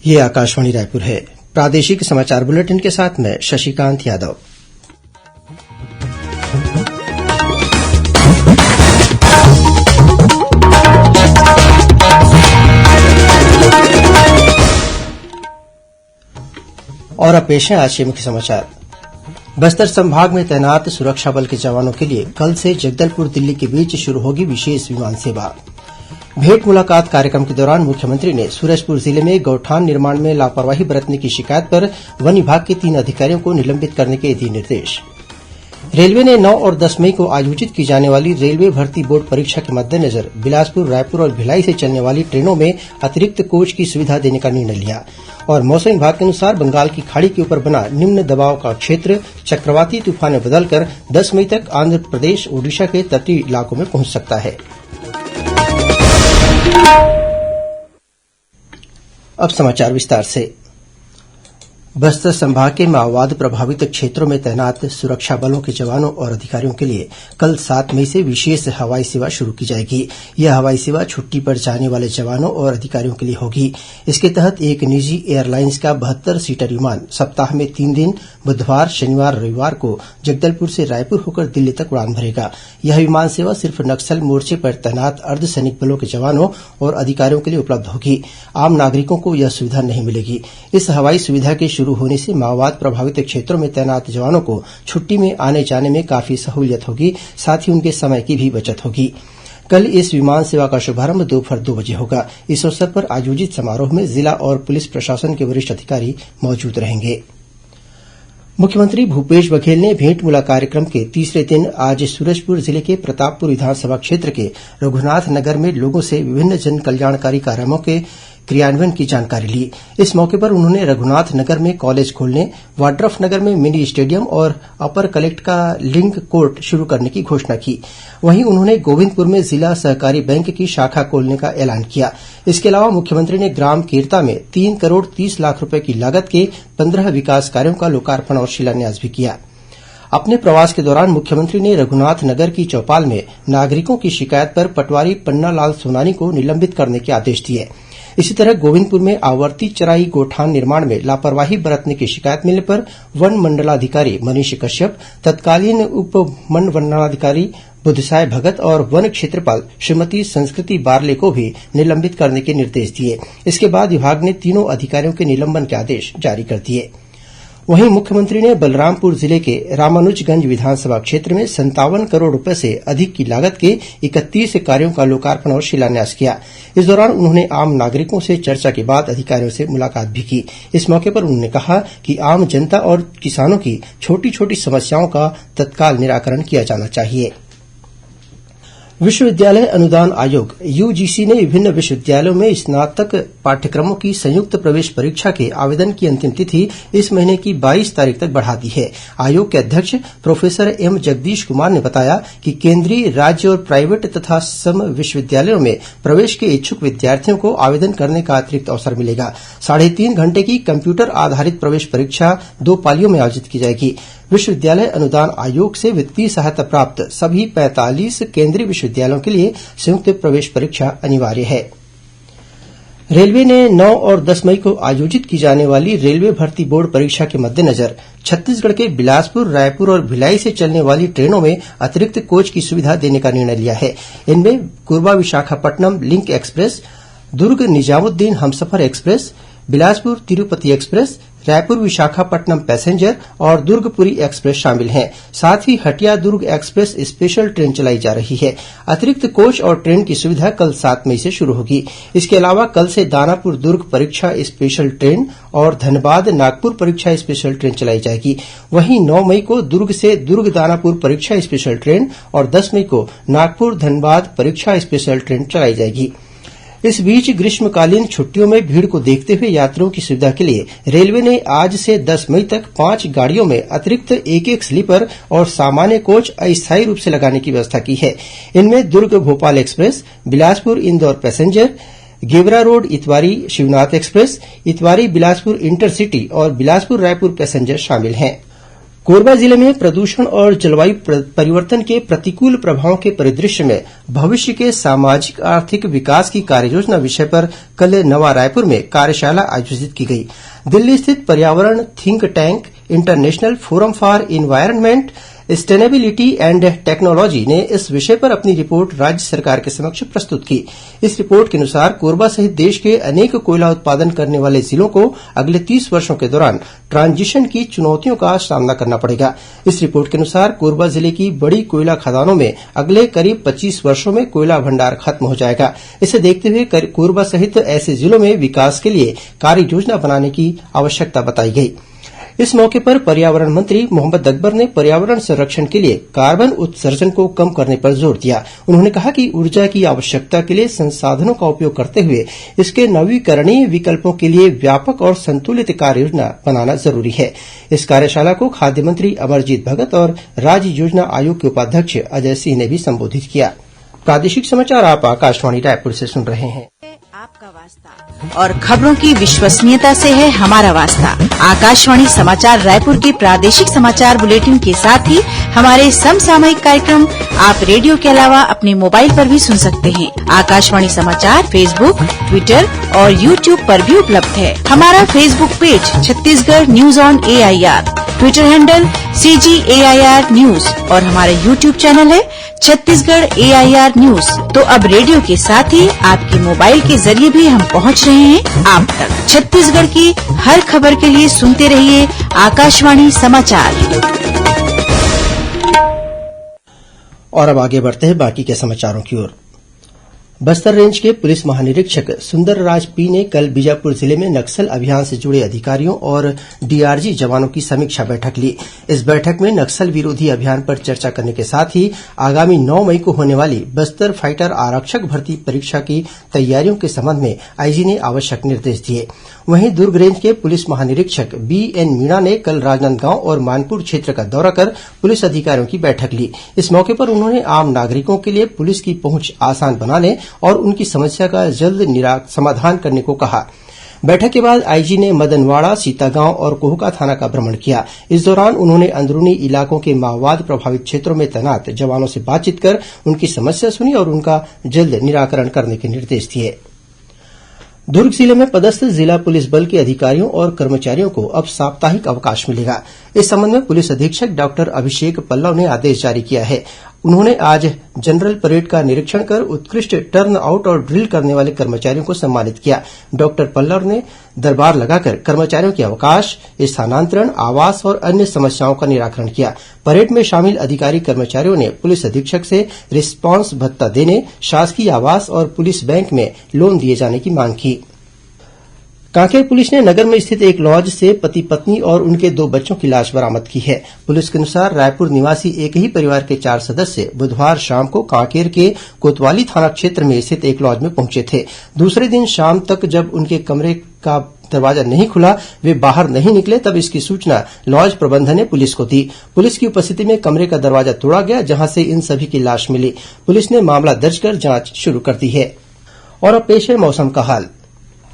ये आकाशवाणी रायपुर है। प्रादेशिक समाचार बुलेटिन के साथ मैं शशिकांत यादव। और अब पेश है आज के मुख्य समाचार। बस्तर संभाग में तैनात सुरक्षा बल के जवानों के लिए कल से जगदलपुर दिल्ली के बीच शुरू होगी विशेष विमान सेवा। भेंट मुलाकात कार्यक्रम के दौरान मुख्यमंत्री ने सूरजपुर जिले में गौठान निर्माण में लापरवाही बरतने की शिकायत पर वन विभाग के 3 अधिकारियों को निलंबित करने के दिए निर्देश। रेलवे ने 9 और 10 मई को आयोजित की जाने वाली रेलवे भर्ती बोर्ड परीक्षा के मद्देनजर बिलासपुर, रायपुर और भिलाई से चलने वाली ट्रेनों में अतिरिक्त कोच की सुविधा देने का निर्णय लिया। और मौसम विभाग के अनुसार बंगाल की खाड़ी के ऊपर बना निम्न दबाव का क्षेत्र चक्रवाती तूफान में बदलकर 10 मई तक आंध्रप्रदेश, ओडिशा के तटीय इलाकों में पहुंच सकता है। अब समाचार विस्तार से। बस्तर संभाग के माओवाद प्रभावित क्षेत्रों में तैनात सुरक्षा बलों के जवानों और अधिकारियों के लिए कल 7 मई से विशेष हवाई सेवा शुरू की जाएगी। यह हवाई सेवा छुट्टी पर जाने वाले जवानों और अधिकारियों के लिए होगी। इसके तहत एक निजी एयरलाइंस का 72 सीटर विमान सप्ताह में 3 दिन बुधवार, शनिवार, रविवार को जगदलपुर से रायपुर होकर दिल्ली तक उड़ान भरेगा। यह विमान सेवा सिर्फ नक्सल मोर्चे पर तैनात अर्धसैनिक बलों के जवानों और अधिकारियों के लिए उपलब्ध होगी। आम नागरिकों को यह सुविधा नहीं मिलेगी। इस हवाई सुविधा के शुरू होने से माओवाद प्रभावित क्षेत्रों में तैनात जवानों को छुट्टी में आने जाने में काफी सहूलियत होगी, साथ ही उनके समय की भी बचत होगी। कल इस विमान सेवा का शुभारंभ दोपहर 2 बजे होगा। इस अवसर पर आयोजित समारोह में जिला और पुलिस प्रशासन के वरिष्ठ अधिकारी मौजूद रहेंगे। मुख्यमंत्री भूपेश बघेल ने भेंट मुलाकात कार्यक्रम के तीसरे दिन आज सूरजपुर जिले के प्रतापपुर विधानसभा क्षेत्र के रघुनाथ नगर में लोगों से विभिन्न जन कल्याणकारी कार्यक्रमों के क्रियान्वयन की जानकारी ली। इस मौके पर उन्होंने रघुनाथ नगर में कॉलेज खोलने, वाड्रफ नगर में मिनी स्टेडियम और अपर कलेक्ट का लिंक कोर्ट शुरू करने की घोषणा की। वहीं उन्होंने गोविंदपुर में जिला सहकारी बैंक की शाखा खोलने का ऐलान किया। इसके अलावा मुख्यमंत्री ने ग्राम केरता में 3 करोड़ 30 लाख रूपये की लागत के 15 विकास कार्यों का लोकार्पण और शिलान्यास भी किया। अपने प्रवास के दौरान मुख्यमंत्री ने रघुनाथ नगर की चौपाल में नागरिकों की शिकायत पर पटवारी पन्नालाल सोनानी को निलंबित करने के आदेश दिए। इसी तरह गोविंदपुर में आवर्ती चराई गौठान निर्माण में लापरवाही बरतने की शिकायत मिलने पर वन मंडलाधिकारी मनीष कश्यप, तत्कालीन उप वन मंडलाधिकारी बुद्धसाय भगत और वन क्षेत्रपाल श्रीमती संस्कृति बारले को भी निलंबित करने के निर्देश दिए। इसके बाद विभाग ने तीनों अधिकारियों के निलंबन के आदेश जारी कर दिए। वहीं मुख्यमंत्री ने बलरामपुर जिले के रामानुजगंज विधानसभा क्षेत्र में 57 करोड़ रूपये से अधिक की लागत के 31 कार्यों का लोकार्पण और शिलान्यास किया। इस दौरान उन्होंने आम नागरिकों से चर्चा के बाद अधिकारियों से मुलाकात भी की। इस मौके पर उन्होंने कहा कि आम जनता और किसानों की छोटी छोटी समस्याओं का तत्काल निराकरण किया जाना चाहिए। विश्वविद्यालय अनुदान आयोग यूजीसी ने विभिन्न विश्वविद्यालयों में स्नातक पाठ्यक्रमों की संयुक्त प्रवेश परीक्षा के आवेदन की अंतिम तिथि इस महीने की 22 तारीख तक बढ़ा दी है। आयोग के अध्यक्ष प्रोफेसर एम जगदीश कुमार ने बताया कि केंद्रीय, राज्य और प्राइवेट तथा सम विश्वविद्यालयों में प्रवेश के इच्छुक विद्यार्थियों को आवेदन करने का अतिरिक्त अवसर मिलेगा। 3.5 घंटे की कम्प्यूटर आधारित प्रवेश परीक्षा 2 पालियों में आयोजित की जाएगी। विश्वविद्यालय अनुदान आयोग से वित्तीय सहायता प्राप्त सभी 45 केंद्रीय विश्वविद्यालयों के लिए संयुक्त प्रवेश परीक्षा अनिवार्य है। रेलवे ने 9 और 10 मई को आयोजित की जाने वाली रेलवे भर्ती बोर्ड परीक्षा के मद्देनजर छत्तीसगढ़ के बिलासपुर, रायपुर और भिलाई से चलने वाली ट्रेनों में अतिरिक्त कोच की सुविधा देने का निर्णय लिया है। इनमें Korba Visakhapatnam link express, Durg Nizamuddin Humsafar express, Bilaspur Tirupati express, Raipur Visakhapatnam passenger और दुर्गपुरी एक्सप्रेस शामिल हैं। साथ ही Hatia Durg express special train चलाई जा रही है। अतिरिक्त कोच और ट्रेन की सुविधा कल 7 मई से शुरू होगी। इसके अलावा कल से दानापुर दुर्ग परीक्षा स्पेशल ट्रेन और धनबाद नागपुर परीक्षा स्पेशल ट्रेन चलाई जाएगी। वहीं 9 मई को दुर्ग से दुर्ग दानापुर परीक्षा स्पेशल ट्रेन और 10 मई को नागपुर धनबाद परीक्षा स्पेशल ट्रेन चलाई जाएगी। इस बीच ग्रीष्मकालीन छुट्टियों में भीड़ को देखते हुए यात्रियों की सुविधा के लिए रेलवे ने आज से 10 मई तक 5 गाड़ियों में अतिरिक्त 1-1 स्लीपर और सामान्य कोच अस्थायी रूप से लगाने की व्यवस्था की है। इनमें Durg Bhopal express, Bilaspur Indore passenger, Gevra road Itwari Shivnath express, Itwari Bilaspur intercity और बिलासपुर रायपुर पैसेंजर शामिल हैं। कोरबा जिले में प्रदूषण और जलवायु परिवर्तन के प्रतिकूल प्रभावों के परिदृश्य में भविष्य के सामाजिक आर्थिक विकास की कार्ययोजना विषय पर कल नवा रायपुर में कार्यशाला आयोजित की गई। दिल्ली स्थित पर्यावरण think tank international forum for environment sustainability and technology ने इस विषय पर अपनी रिपोर्ट राज्य सरकार के समक्ष प्रस्तुत की। इस रिपोर्ट के अनुसार कोरबा सहित देश के अनेक कोयला उत्पादन करने वाले जिलों को अगले 30 वर्षों के दौरान ट्रांजिशन की चुनौतियों का सामना करना पड़ेगा। इस रिपोर्ट के अनुसार कोरबा जिले की बड़ी कोयला खदानों में अगले करीब 25 वर्षों में कोयला भंडार खत्म हो जाएगा। इसे देखते हुए कोरबा सहित ऐसे जिलों में विकास के लिए कार्ययोजना बनाने की आवश्यकता बताई गई। इस मौके पर पर्यावरण मंत्री मोहम्मद अकबर ने पर्यावरण संरक्षण के लिए कार्बन उत्सर्जन को कम करने पर जोर दिया। उन्होंने कहा कि ऊर्जा की आवश्यकता के लिए संसाधनों का उपयोग करते हुए इसके नवीकरणीय विकल्पों के लिए व्यापक और संतुलित कार्ययोजना बनाना जरूरी है। इस कार्यशाला को खाद्य मंत्री अमरजीत भगत और राज्य योजना आयोग के उपाध्यक्ष अजय सिंह ने भी संबोधित किया। प्रादेशिक समाचार आप आकाशवाणी रायपुर से सुन रहे हैं। आपका वास्ता और खबरों की विश्वसनीयता से है हमारा वास्ता। आकाशवाणी समाचार रायपुर के प्रादेशिक समाचार बुलेटिन के साथ ही हमारे समसामयिक कार्यक्रम आप रेडियो के अलावा अपने मोबाइल पर भी सुन सकते हैं। आकाशवाणी समाचार फेसबुक, ट्विटर और यूट्यूब पर भी उपलब्ध है। हमारा Facebook page Chhattisgarh news on AIR, Twitter handle CGAIR news और हमारा यूट्यूब चैनल है छत्तीसगढ़ AIR न्यूज। तो अब रेडियो के साथ ही आपके मोबाइल के जरिए भी हम पहुंच रहे हैं आप तक। छत्तीसगढ़ की हर खबर के लिए सुनते रहिए आकाशवाणी समाचार। और अब आगे बढ़ते हैं बाकी के समाचारों की ओर। बस्तर रेंज के पुलिस महानिरीक्षक सुंदरराज पी ने कल बीजापुर जिले में नक्सल अभियान से जुड़े अधिकारियों और डीआरजी जवानों की समीक्षा बैठक ली। इस बैठक में नक्सल विरोधी अभियान पर चर्चा करने के साथ ही आगामी 9 मई को होने वाली बस्तर फाइटर आरक्षक भर्ती परीक्षा की तैयारियों के संबंध में आईजी ने आवश्यक निर्देश दिए। वहीं दुर्ग रेंज के पुलिस महानिरीक्षक BN मीणा ने कल राजनांदगांव और मानपुर क्षेत्र का दौरा कर पुलिस अधिकारियों की बैठक ली। इस मौके पर उन्होंने आम नागरिकों के लिए पुलिस की पहुंच आसान बनाने और उनकी समस्या का जल्द समाधान करने को कहा। बैठक के बाद आईजी ने मदनवाड़ा, सीतागांव और कोहका थाना का भ्रमण किया। इस दौरान उन्होंने अंदरूनी इलाकों के माओवाद प्रभावित क्षेत्रों में तैनात जवानों से बातचीत कर उनकी समस्या सुनी और उनका जल्द निराकरण करने के निर्देश दिए। दुर्ग जिले में पदस्थ जिला पुलिस बल के अधिकारियों और कर्मचारियों को अब साप्ताहिक अवकाश मिलेगा। इस संबंध में पुलिस अधीक्षक डॉक्टर अभिषेक पल्लव ने आदेश जारी किया है। उन्होंने आज जनरल परेड का निरीक्षण कर उत्कृष्ट टर्न आउट और ड्रिल करने वाले कर्मचारियों को सम्मानित किया। डॉक्टर पल्लव ने दरबार लगाकर कर्मचारियों के अवकाश, स्थानांतरण, आवास और अन्य समस्याओं का निराकरण किया। परेड में शामिल अधिकारी कर्मचारियों ने पुलिस अधीक्षक से रिस्पांस भत्ता देने, शासकीय आवास और पुलिस बैंक में लोन दिए जाने की मांग की। कांकेर पुलिस ने नगर में स्थित एक लॉज से पति पत्नी और उनके 2 बच्चों की लाश बरामद की है। पुलिस के अनुसार रायपुर निवासी एक ही परिवार के 4 सदस्य बुधवार शाम को कांकेर के कोतवाली थाना क्षेत्र में स्थित एक लॉज में पहुंचे थे। दूसरे दिन शाम तक जब उनके कमरे का दरवाजा नहीं खुला, वे बाहर नहीं निकले, तब इसकी सूचना लॉज प्रबंधन ने पुलिस को दी। पुलिस की उपस्थिति में कमरे का दरवाजा तोड़ा गया, जहां से इन सभी की लाश मिली। पुलिस ने मामला दर्ज कर जांच शुरू कर दी है। और अब पेश है मौसम का हाल।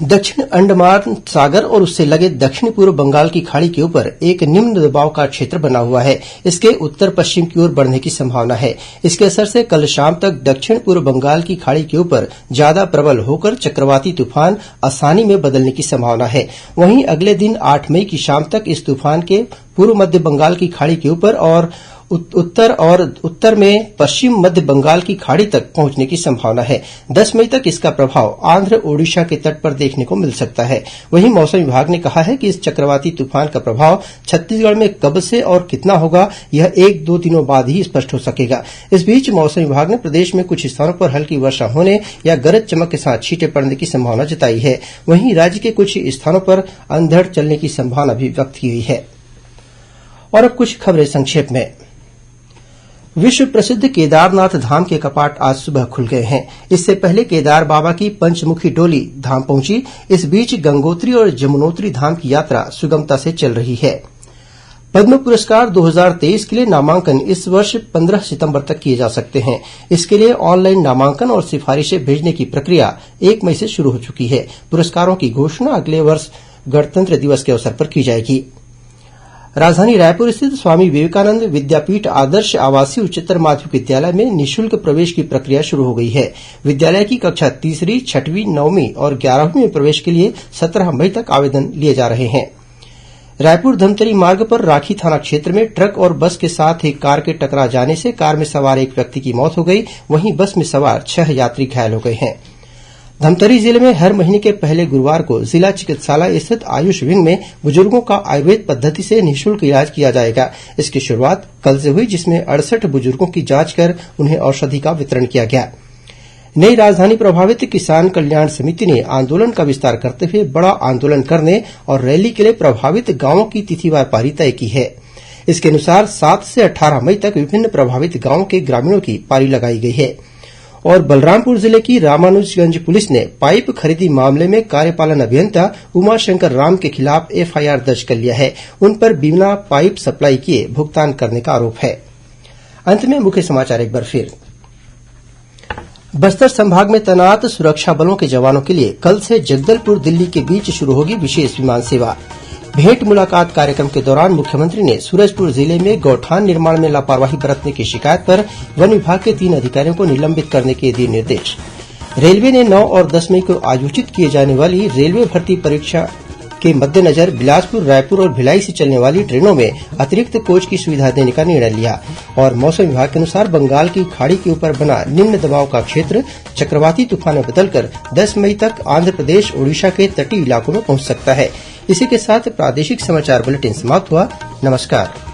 दक्षिण अंडमान सागर और उससे लगे दक्षिण पूर्व बंगाल की खाड़ी के ऊपर एक निम्न दबाव का क्षेत्र बना हुआ है। इसके उत्तर पश्चिम की ओर बढ़ने की संभावना है। इसके असर से कल शाम तक दक्षिण पूर्व बंगाल की खाड़ी के ऊपर ज्यादा प्रबल होकर चक्रवाती तूफान आसानी में बदलने की संभावना है। वहीं अगले दिन 8 मई की शाम तक इस तूफान के पूर्व मध्य बंगाल की खाड़ी के ऊपर और उत्तर में पश्चिम मध्य बंगाल की खाड़ी तक पहुंचने की संभावना है। 10 मई तक इसका प्रभाव आंध्र ओडिशा के तट पर देखने को मिल सकता है। वहीं मौसम विभाग ने कहा है कि इस चक्रवाती तूफान का प्रभाव छत्तीसगढ़ में कब से और कितना होगा, यह 1-2 दिनों बाद ही स्पष्ट हो सकेगा। इस बीच मौसम विभाग ने प्रदेश में कुछ स्थानों पर हल्की वर्षा होने या गरज चमक के साथ छींटे पड़ने की संभावना जताई है। वहीं राज्य के कुछ स्थानों पर अंधड़ चलने की संभावना भी व्यक्त की गई है। और अब कुछ खबरें संक्षेप में। विश्व प्रसिद्ध केदारनाथ धाम के कपाट आज सुबह खुल गए हैं। इससे पहले केदार बाबा की पंचमुखी डोली धाम पहुंची। इस बीच गंगोत्री और जमुनोत्री धाम की यात्रा सुगमता से चल रही है। पद्म पुरस्कार 2023 के लिए नामांकन इस वर्ष 15 सितंबर तक किए जा सकते हैं। इसके लिए ऑनलाइन नामांकन और सिफारिशें भेजने की प्रक्रिया 1 मई से शुरू हो चुकी है। पुरस्कारों की घोषणा अगले वर्ष गणतंत्र दिवस के अवसर पर की जाएगी। राजधानी रायपुर स्थित स्वामी विवेकानंद विद्यापीठ आदर्श आवासीय उच्चतर माध्यमिक विद्यालय में निःशुल्क प्रवेश की प्रक्रिया शुरू हो गई है। विद्यालय की कक्षा 3वीं, 6वीं, 9वीं और 11वीं में प्रवेश के लिए 17 मई तक आवेदन लिए जा रहे हैं। रायपुर धमतरी मार्ग पर राखी थाना क्षेत्र में ट्रक और बस के साथ एक कार के टकरा जाने से कार में सवार एक व्यक्ति की मौत हो गई, वहीं बस में सवार 6 यात्री घायल हो गए हैं। धमतरी जिले में हर महीने के पहले गुरूवार को जिला चिकित्सालय स्थित आयुष विंग में बुजुर्गों का आयुर्वेद पद्धति से निःशुल्क इलाज किया जाएगा। इसकी शुरूआत कल से हुई, जिसमें 68 बुजुर्गों की जांच कर उन्हें औषधि का वितरण किया गया। नई राजधानी प्रभावित किसान कल्याण समिति ने आंदोलन का विस्तार करते हुए बड़ा आंदोलन करने और रैली के लिए प्रभावित गांवों की तिथिवार पारी तय की है। इसके अनुसार 7 से 18 मई तक विभिन्न प्रभावित गांवों के ग्रामीणों की पारी लगाई गई है। और बलरामपुर जिले की रामानुजगंज पुलिस ने पाइप खरीदी मामले में कार्यपालन अभियंता उमाशंकर राम के खिलाफ एफआईआर दर्ज कर लिया है। उन पर बिना पाइप सप्लाई किए भुगतान करने का आरोप है। अंत में मुख्य समाचार एक बार फिर। बस्तर संभाग में तैनात सुरक्षा बलों के जवानों के लिए कल से जगदलपुर दिल्ली के बीच शुरू होगी विशेष विमान सेवा। भेंट मुलाकात कार्यक्रम के दौरान मुख्यमंत्री ने सूरजपुर जिले में गौठान निर्माण में लापरवाही बरतने की शिकायत पर वन विभाग के 3 अधिकारियों को निलंबित करने के दिए निर्देश। रेलवे ने 9 और 10 मई को आयोजित किए जाने वाली रेलवे भर्ती परीक्षा के मद्देनजर बिलासपुर, रायपुर और भिलाई से चलने वाली ट्रेनों में अतिरिक्त कोच की सुविधा देने का निर्णय लिया। और मौसम विभाग के अनुसार बंगाल की खाड़ी के ऊपर बना निम्न दबाव का क्षेत्र चक्रवाती तूफान में बदलकर 10 मई तक आंध्रप्रदेश, ओडिशा के तटीय इलाकों में पहुंच सकता है। इसी के साथ प्रादेशिक समाचार बुलेटिन समाप्त हुआ। नमस्कार।